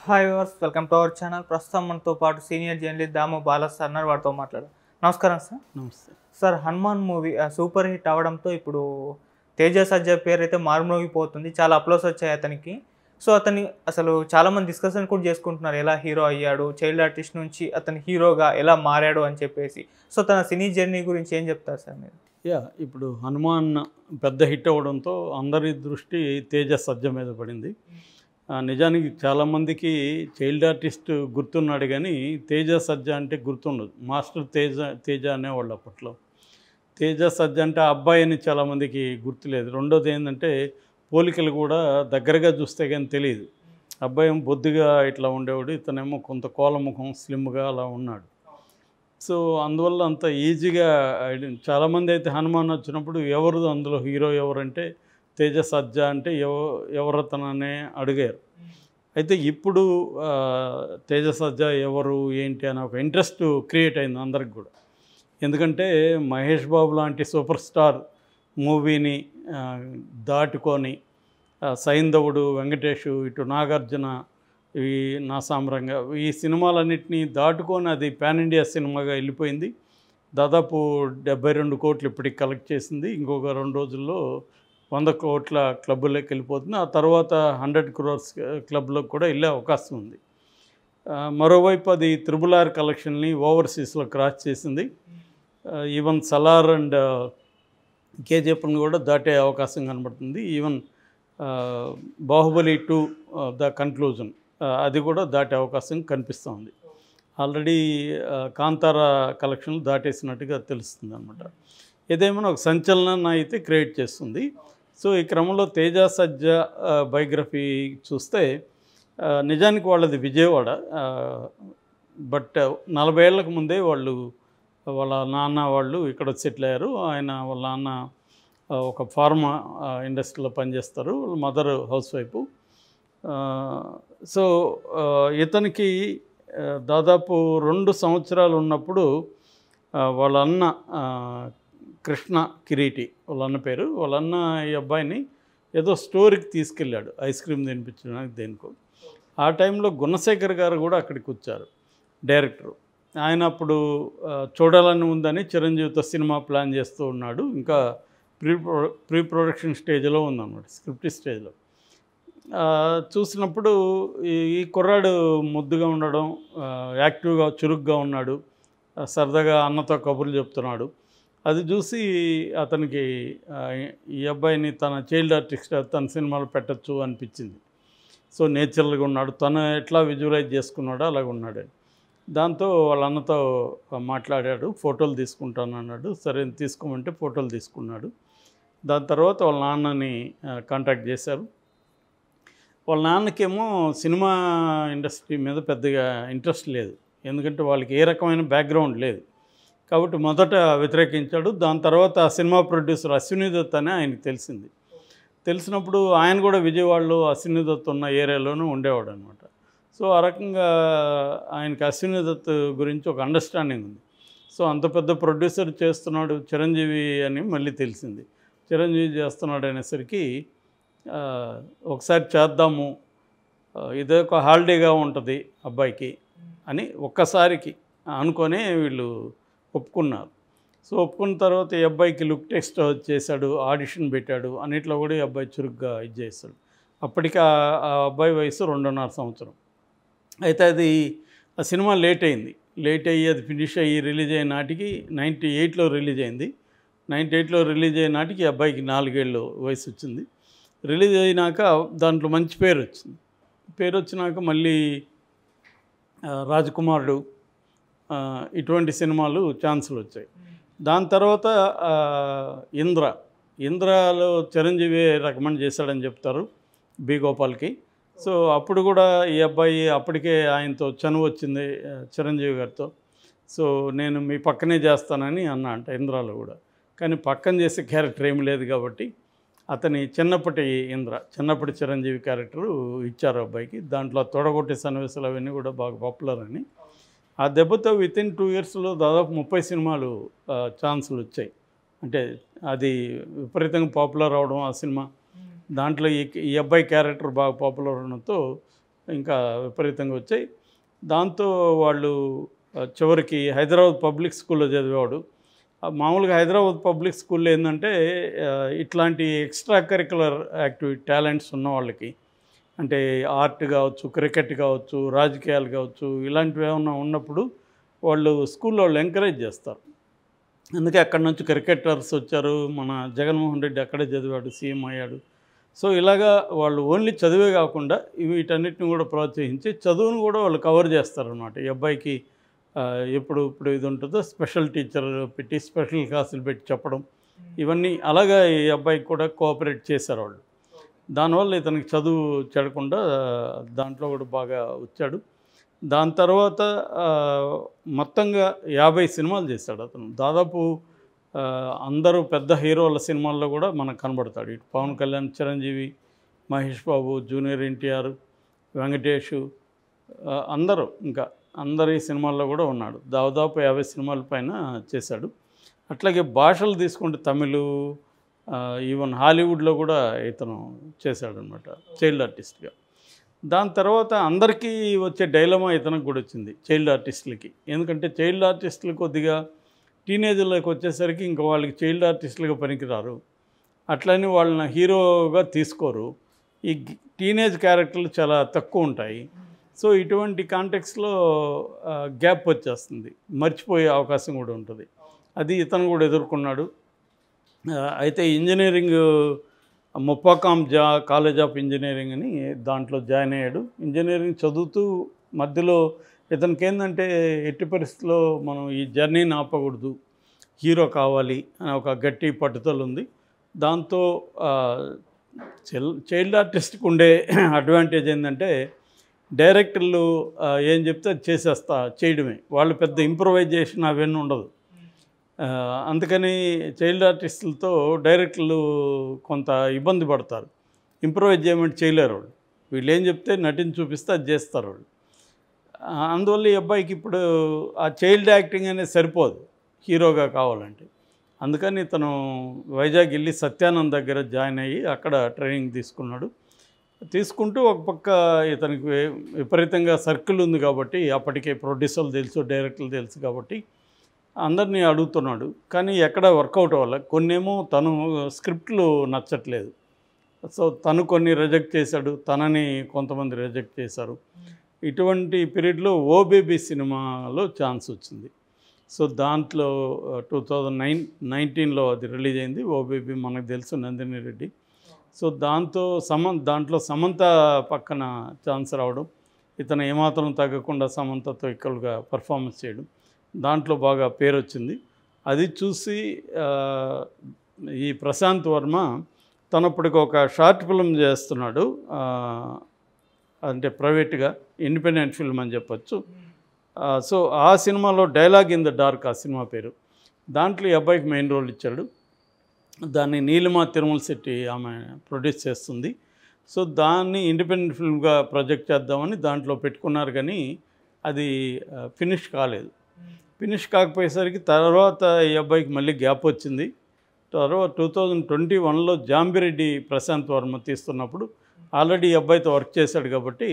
Hi viewers, welcome to our channel. ప్రస్తుతం మనతో పాటు సీనియర్ జర్నలిస్ట్ దాము బాలాస్ సార్ ఉన్నారు. వారితో మాట్లాడారు. నమస్కారం సార్. నమస్తే. Sir, Hanuman movie super hit అవ్వడంతో ఇప్పుడు తేజ సజ్జా పేరు అయితే మారుమోగిపోతుంది. చాలా అప్లోస్ వచ్చాయి అతనికి. సో అతని అసలు చాలామంది డిస్కషన్ కూడా చేసుకుంటున్నారు, ఎలా హీరో అయ్యాడు, చైల్డ్ ఆర్టిస్ట్ నుంచి అతను హీరోగా ఎలా మారాడు అని చెప్పేసి. సో తన సినీ జర్నీ గురించి ఏం చెప్తారు సార్ మీరు? ఇప్పుడు హనుమాన్ పెద్ద హిట్ అవ్వడంతో అందరి దృష్టి తేజ సజ్జ మీద పడింది. నిజానికి చాలామందికి చైల్డ్ ఆర్టిస్ట్ గుర్తున్నాడు, కానీ తేజ సజ్జ అంటే గుర్తుండదు. మాస్టర్ తేజ అనేవాళ్ళు అప్పట్లో. తేజ సజ్జ అంటే ఆ అబ్బాయి అని చాలామందికి గుర్తులేదు. రెండోది ఏంటంటే పోలికలు కూడా దగ్గరగా చూస్తే కానీ తెలియదు. అబ్బాయి ఏమో బొద్దుగా ఇట్లా ఉండేవాడు, ఇతనేమో కొంత కోలముఖం స్లిమ్గా అలా ఉన్నాడు. సో అందువల్ల అంత ఈజీగా చాలామంది అయితే హనుమాన్ వచ్చినప్పుడు ఎవరు అందులో హీరో ఎవరంటే తేజ సజ్జ అంటే ఎవరతననే అడిగారు. అయితే ఇప్పుడు తేజ సజ్జ ఎవరు ఏంటి అని ఒక ఇంట్రెస్ట్ క్రియేట్ అయింది అందరికి కూడా. ఎందుకంటే మహేష్ బాబు లాంటి సూపర్ స్టార్ మూవీని దాటుకొని సైంధవుడు, వెంకటేషు, ఇటు నాగార్జున, ఈ నా సామ్రంగా, ఈ సినిమాలన్నింటినీ దాటుకొని అది పాన్ ఇండియా సినిమాగా వెళ్ళిపోయింది. దాదాపు 72 కోట్లు ఇప్పటికి కలెక్ట్ చేసింది. ఇంకొక 2 రోజుల్లో 100 కోట్ల క్లబ్లోకి వెళ్ళిపోతుంది. ఆ తర్వాత 100 crores క్లబ్లోకి కూడా వెళ్ళే అవకాశం ఉంది. మరోవైపు అది RRR కలెక్షన్ని ఓవర్సీస్లో క్రాస్ చేసింది. ఈవెన్ సలార్ అండ్ కేజీఎఫ్ని కూడా దాటే అవకాశం కనబడుతుంది. ఈవెన్ బాహుబలి 2 ద కన్క్లూజన్ అది కూడా దాటే అవకాశం కనిపిస్తూ ఉంది. ఆల్రెడీ కాంతారా కలెక్షన్లు దాటేసినట్టుగా తెలుస్తుంది అనమాట. ఏదేమైనా ఒక సంచలనాన్ని అయితే క్రియేట్ చేస్తుంది. సో ఈ క్రమంలో తేజ సజ్జ బయోగ్రఫీ చూస్తే నిజానికి వాళ్ళది విజయవాడ. బట్ 40 ఏళ్లకు ముందే వాళ్ళ నాన్న వాళ్ళు ఇక్కడ సెటిల్ అయ్యారు. వాళ్ళ నాన్న ఒక ఫార్మా ఇండస్ట్రీలో పనిచేస్తారు, వాళ్ళ మదర్ హౌస్ వైఫ్. సో ఇతనికి దాదాపు 2 సంవత్సరాలు ఉన్నప్పుడు వాళ్ళ అన్న కృష్ణ కిరీటి, వాళ్ళ అన్న పేరు, వాళ్ళ అన్న ఈ అబ్బాయిని ఏదో స్టోరీకి తీసుకెళ్ళాడు, ఐస్ క్రీమ్ తినిపించడానికి దేనికో. ఆ టైంలో గుణశేఖర్ గారు కూడా అక్కడికి వచ్చారు, డైరెక్టరు. ఆయన అప్పుడు చూడాలని ఉందని చిరంజీవితో సినిమా ప్లాన్ చేస్తూ ఉన్నాడు. ఇంకా ప్రీ ప్రొడక్షన్ స్టేజ్లో ఉందన్నమాట, స్క్రిప్ట్ స్టేజ్లో. చూసినప్పుడు ఈ కుర్రాడు ముద్దుగా ఉండడం, యాక్టివ్గా చురుగ్గా ఉన్నాడు, సరదాగా అన్నతో కబుర్లు చెప్తున్నాడు. అది చూసి అతనికి ఈ అబ్బాయిని తన చైల్డ్ ఆర్టిస్ట్ తన సినిమాలు పెట్టచ్చు అనిపించింది. సో నేచురల్గా ఉన్నాడు, తను ఎట్లా విజువలైజ్ చేసుకున్నాడో అలాగ ఉన్నాడు. దాంతో వాళ్ళ అన్నతో మాట్లాడాడు, ఫోటోలు తీసుకుంటాను అన్నాడు. సరే తీసుకోమంటే ఫోటోలు తీసుకున్నాడు. దాని తర్వాత వాళ్ళ నాన్నని కాంటాక్ట్ చేశారు. వాళ్ళ నాన్నకేమో సినిమా ఇండస్ట్రీ మీద పెద్దగా ఇంట్రెస్ట్ లేదు, ఎందుకంటే వాళ్ళకి ఏ రకమైన బ్యాక్గ్రౌండ్ లేదు. కాబట్టి మొదట వ్యతిరేకించాడు. దాని తర్వాత సినిమా ప్రొడ్యూసర్ అశ్విని దత్ అని ఆయనకు తెలిసినప్పుడు ఆయన కూడా విజయవాడలో అశ్విని దత్ ఉన్న ఏరియాలోనూ ఉండేవాడు అనమాట. సో ఆ రకంగా ఆయనకి అశ్విని దత్ గురించి ఒక అండర్స్టాండింగ్ ఉంది. సో అంత పెద్ద ప్రొడ్యూసర్ చేస్తున్నాడు చిరంజీవి అని మళ్ళీ తెలిసింది. చిరంజీవి చేస్తున్నాడు అనేసరికి ఒకసారి చేద్దాము, ఇదే ఒక హాలిడేగా ఉంటుంది అబ్బాయికి అని ఒక్కసారికి అనుకొని వీళ్ళు ఒప్పుకున్నారు. సో ఒప్పుకున్న తర్వాత ఈ అబ్బాయికి లుక్ టెస్ట్ చేశాడు, ఆడిషన్ పెట్టాడు, అన్నిట్లో కూడా ఈ అబ్బాయి చురుగ్గా ఇది చేస్తాడు. అప్పటికి ఆ అబ్బాయి వయసు 2.5 సంవత్సరం. అయితే అది ఆ సినిమా లేట్ అయ్యి అది ఫినిష్ అయ్యి రిలీజ్ అయిన నాటికి 98లో రిలీజ్ అయింది. 98లో రిలీజ్ అయిన నాటికి ఈ అబ్బాయికి 4 ఏళ్ళు వయసు వచ్చింది. రిలీజ్ అయినాక దాంట్లో మంచి పేరు వచ్చినాక మళ్ళీ రాజకుమారుడు ఇటువంటి సినిమాలు ఛాన్సులు వచ్చాయి. దాని తర్వాత ఇంద్రలో చిరంజీవి రికమెండ్ చేశాడని చెప్తారు బి గోపాల్కి. సో అప్పుడు కూడా ఈ అబ్బాయి అప్పటికే ఆయనతో చనువు వచ్చింది చిరంజీవి గారితో. సో నేను మీ పక్కనే చేస్తానని అన్నా అంట ఇంద్రాలో కూడా. కానీ పక్కన చేసే క్యారెక్టర్ ఏమి లేదు కాబట్టి అతని చిన్నప్పటి చిరంజీవి క్యారెక్టరు ఇచ్చారు అబ్బాయికి. దాంట్లో తొడగొట్టే సన్నివేశాలు అవన్నీ కూడా బాగా పాపులర్ అని. ఆ దెబ్బతో వితిన్ 2 yearsలో దాదాపు 30 సినిమాలు ఛాన్సులు వచ్చాయి. అంటే అది విపరీతంగా పాపులర్ అవడం ఆ సినిమా. దాంట్లో ఈ అబ్బాయి క్యారెక్టర్ బాగా పాపులర్ అవడంతో ఇంకా విపరీతంగా వచ్చాయి. దాంతో వాళ్ళు చివరికి హైదరాబాద్ పబ్లిక్ స్కూల్లో చదివాడు. మామూలుగా హైదరాబాద్ పబ్లిక్ స్కూల్లో ఏంటంటే ఇట్లాంటి ఎక్స్ట్రా కరికులర్ యాక్టివిటీ టాలెంట్స్ ఉన్న వాళ్ళకి, అంటే ఆర్ట్ కావచ్చు, క్రికెట్ కావచ్చు, రాజకీయాలు కావచ్చు, ఇలాంటివి ఏమైనా ఉన్నప్పుడు వాళ్ళు స్కూల్లో వాళ్ళు ఎంకరేజ్ చేస్తారు. అందుకే అక్కడి నుంచి క్రికెటర్స్ వచ్చారు. మన జగన్మోహన్ రెడ్డి అక్కడే చదివాడు, సీఎం అయ్యాడు. సో ఇలాగా వాళ్ళు ఓన్లీ చదివే కాకుండా వీటన్నిటిని కూడా ప్రోత్సహించి చదువును కూడా వాళ్ళు కవర్ చేస్తారనమాట. ఈ అబ్బాయికి ఇప్పుడు ఇది ఉంటుందో స్పెషల్ టీచర్ పెట్టి స్పెషల్ క్లాసులు పెట్టి చెప్పడం, ఇవన్నీ అలాగా ఈ అబ్బాయికి కూడా కోఆపరేట్ చేశారు వాళ్ళు. దానివల్ల ఇతనికి చదువు చెడకుండా దాంట్లో కూడా బాగా వచ్చాడు. దాని తర్వాత మొత్తంగా 50 సినిమాలు చేశాడు అతను. దాదాపు అందరూ పెద్ద హీరోల సినిమాల్లో కూడా మనకు కనబడతాడు. ఇటు పవన్ కళ్యాణ్, చిరంజీవి, మహేష్ బాబు, జూనియర్ ఎన్టీఆర్, వెంకటేష్, అందరూ ఇంకా అందరి సినిమాల్లో కూడా ఉన్నాడు. దాదాపు 50 సినిమాల పైన చేశాడు. అట్లాగే భాషలు తీసుకుంటే తమిళ్, ఈవెన్ హాలీవుడ్లో కూడా ఇతను చేశాడనమాట చైల్డ్ ఆర్టిస్ట్గా. దాని తర్వాత అందరికీ వచ్చే డైలమా ఇతనికి కూడా వచ్చింది, చైల్డ్ ఆర్టిస్టులకి. ఎందుకంటే చైల్డ్ ఆర్టిస్టులు కొద్దిగా టీనేజ్లోకి వచ్చేసరికి ఇంకా వాళ్ళకి చైల్డ్ ఆర్టిస్టులుగా పనికిరారు. అట్లని వాళ్ళని హీరోగా తీసుకోరు. ఈ టీనేజ్ క్యారెక్టర్లు చాలా తక్కువ ఉంటాయి. సో ఇటువంటి కాంటెక్స్లో గ్యాప్ వచ్చేస్తుంది, మర్చిపోయే అవకాశం కూడా ఉంటుంది. అది ఇతను కూడా ఎదుర్కొన్నాడు. అయితే ఇంజనీరింగ్ ముప్పాకాం కాలేజ్ ఆఫ్ ఇంజనీరింగ్ అని దాంట్లో జాయిన్ అయ్యాడు. ఇంజనీరింగ్ చదువుతూ మధ్యలో ఇతనికి ఏంటంటే ఎట్టి పరిస్థితుల్లో మనం ఈ జర్నీని ఆపకూడదు, హీరో కావాలి అని ఒక గట్టి పట్టుదల ఉంది. దాంతో చైల్డ్ ఆర్టిస్ట్కి ఉండే అడ్వాంటేజ్ ఏంటంటే డైరెక్టర్లు ఏం చెప్తే అది చేయడమే, వాళ్ళు పెద్ద ఇంప్రొవైజేషన్ అవన్నీ ఉండదు. అందుకని చైల్డ్ ఆర్టిస్టులతో డైరెక్టర్లు కొంత ఇబ్బంది పడతారు, ఇంప్రొవైజ్ చేయమంటే చేయలేరు వాళ్ళు. వీళ్ళు ఏం చెప్తే నటిని చూపిస్తే అది చేస్తారు వాళ్ళు. అందువల్ల ఈ అబ్బాయికి ఇప్పుడు ఆ చైల్డ్ యాక్టింగ్ అనేది సరిపోదు హీరోగా కావాలంటే. అందుకని ఇతను వైజాగ్ వెళ్ళి సత్యానంద్ దగ్గర జాయిన్ అయ్యి అక్కడ ట్రైనింగ్ తీసుకున్నాడు. తీసుకుంటూ ఒక పక్క ఇతనికి విపరీతంగా సర్కిల్ ఉంది కాబట్టి, అప్పటికే ప్రొడ్యూసర్లు తెలుసు, డైరెక్టర్లు తెలుసు కాబట్టి అందరినీ అడుగుతున్నాడు. కానీ ఎక్కడ వర్కౌట్ అవ్వాలి. కొన్నేమో తను స్క్రిప్ట్లు నచ్చట్లేదు, సో తను కొన్ని రిజెక్ట్ చేశాడు, తనని కొంతమంది రిజెక్ట్ చేశారు. ఇటువంటి పీరియడ్లో ఓ బేబీ సినిమాలో ఛాన్స్ వచ్చింది. సో దాంట్లో 2019లో అది రిలీజ్ అయింది. ఓ బేబీ మనకు తెలుసు, నందిని రెడ్డి. సో దాంట్లో సమంత పక్కన ఛాన్స్ రావడం, ఇతను ఏమాత్రం తగ్గకుండా సమంతతో ఈక్వల్గా పర్ఫార్మెన్స్ చేయడం, దాంట్లో బాగా పేరు వచ్చింది. అది చూసి ఈ ప్రశాంత్ వర్మ తనప్పటికి ఒక షార్ట్ ఫిల్మ్ చేస్తున్నాడు, అంటే ప్రైవేట్గా ఇండిపెండెంట్ ఫిల్మ్ అని చెప్పచ్చు. సో ఆ సినిమాలో డైలాగ్ ఇన్ ద డార్క్, ఆ సినిమా పేరు. దాంట్లో ఈ అబ్బాయికి మెయిన్ రోల్ ఇచ్చాడు. దాన్ని నీలిమా తిరుమల శెట్టి ఆమె ప్రొడ్యూస్ చేస్తుంది. సో దాన్ని ఇండిపెండెంట్ ఫిల్మ్గా ప్రొజెక్ట్ చేద్దామని దాంట్లో పెట్టుకున్నారు, కానీ అది ఫినిష్ కాలేదు. ఫినిష్ కాకపోయేసరికి తర్వాత ఈ అబ్బాయికి మళ్ళీ గ్యాప్ వచ్చింది. తర్వాత 2021లో జాంబిరెడ్డి ప్రశాంత్ వర్మ తీస్తున్నప్పుడు ఆల్రెడీ ఈ అబ్బాయితో వర్క్ చేశాడు కాబట్టి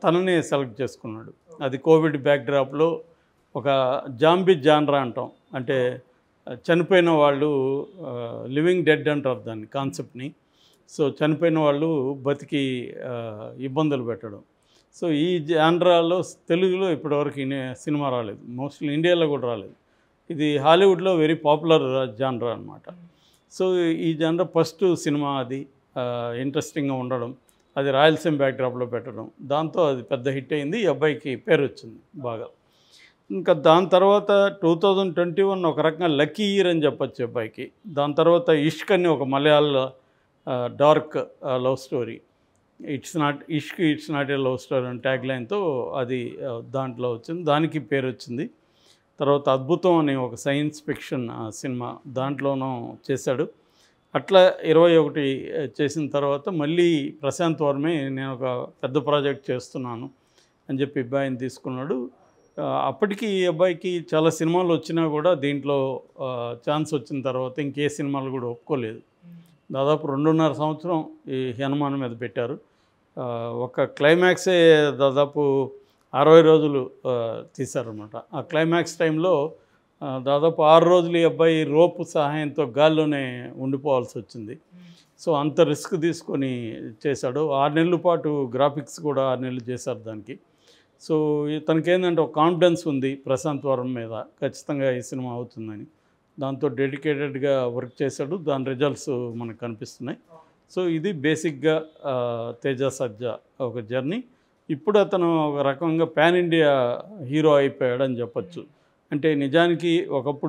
తననే సెలెక్ట్ చేసుకున్నాడు. అది కోవిడ్ బ్యాక్డ్రాప్లో ఒక జాంబీ జాన్రా అంటాం, అంటే చనిపోయిన వాళ్ళు, లివింగ్ డెడ్ అంటారు దాన్ని కాన్సెప్ట్ని. సో చనిపోయిన వాళ్ళు బతికి ఇబ్బందులు పెట్టడం. సో ఈ జాన్రాలో తెలుగులో ఇప్పటివరకు సినిమా రాలేదు, మోస్ట్లీ ఇండియాలో కూడా రాలేదు. ఇది హాలీవుడ్లో వెరీ పాపులర్ జాన్రా అనమాట. సో ఈ జాన్రా ఫస్ట్ సినిమా, అది ఇంట్రెస్టింగ్గా ఉండడం, అది రాయలసీమ బ్యాక్డ్రాప్లో పెట్టడం, దాంతో అది పెద్ద హిట్ అయింది. ఈ అబ్బాయికి పేరు వచ్చింది బాగా. ఇంకా దాని తర్వాత 2021 ఒక రకంగా లక్కీ ఇయర్ అని చెప్పచ్చు అబ్బాయికి. దాని తర్వాత ఇష్క్ అని ఒక మలయాళ dark love story, it's not a love story అని ట్యాగ్ లైన్తో అది దాంట్లో వచ్చింది, దానికి పేరు వచ్చింది. తర్వాత అద్భుతం అని ఒక సైన్స్ ఫిక్షన్ సినిమా, దాంట్లోనూ చేశాడు. అట్లా 21 చేసిన తర్వాత మళ్ళీ ప్రశాంత్ వర్మే నేను ఒక పెద్ద ప్రాజెక్ట్ చేస్తున్నాను అని చెప్పి అబ్బాయిని తీసుకున్నాడు. అప్పటికి ఈ అబ్బాయికి చాలా సినిమాలు వచ్చినా కూడా దీంట్లో ఛాన్స్ వచ్చిన తర్వాత ఇంకే సినిమాలు కూడా ఒప్పుకోలేదు. దాదాపు 2.5 సంవత్సరం ఈ హనుమాన్ మీద పెట్టారు. ఒక క్లైమాక్సే దాదాపు 60 రోజులు తీశారన్నమాట. ఆ క్లైమాక్స్ టైంలో దాదాపు 6 రోజులు ఈ అబ్బాయి రోపు సహాయంతో గాల్లోనే ఉండిపోవాల్సి వచ్చింది. సో అంత రిస్క్ తీసుకొని చేశాడు. 6 నెలల పాటు గ్రాఫిక్స్ కూడా 6 నెలలు చేశారు దానికి. సో తనకేంటంటే ఒక కాన్ఫిడెన్స్ ఉంది ప్రశాంత్ వర్మ మీద, ఖచ్చితంగా ఈ సినిమా అవుతుందని. దాంతో డెడికేటెడ్గా వర్క్ చేశాడు. దాని రిజల్ట్స్ మనకు కనిపిస్తున్నాయి. సో ఇది బేసిక్గా తేజ సజ్జా ఒక జర్నీ. ఇప్పుడు అతను ఒక రకంగా పాన్ ఇండియా హీరో అయిపోయాడని చెప్పచ్చు. అంటే నిజానికి ఒకప్పుడు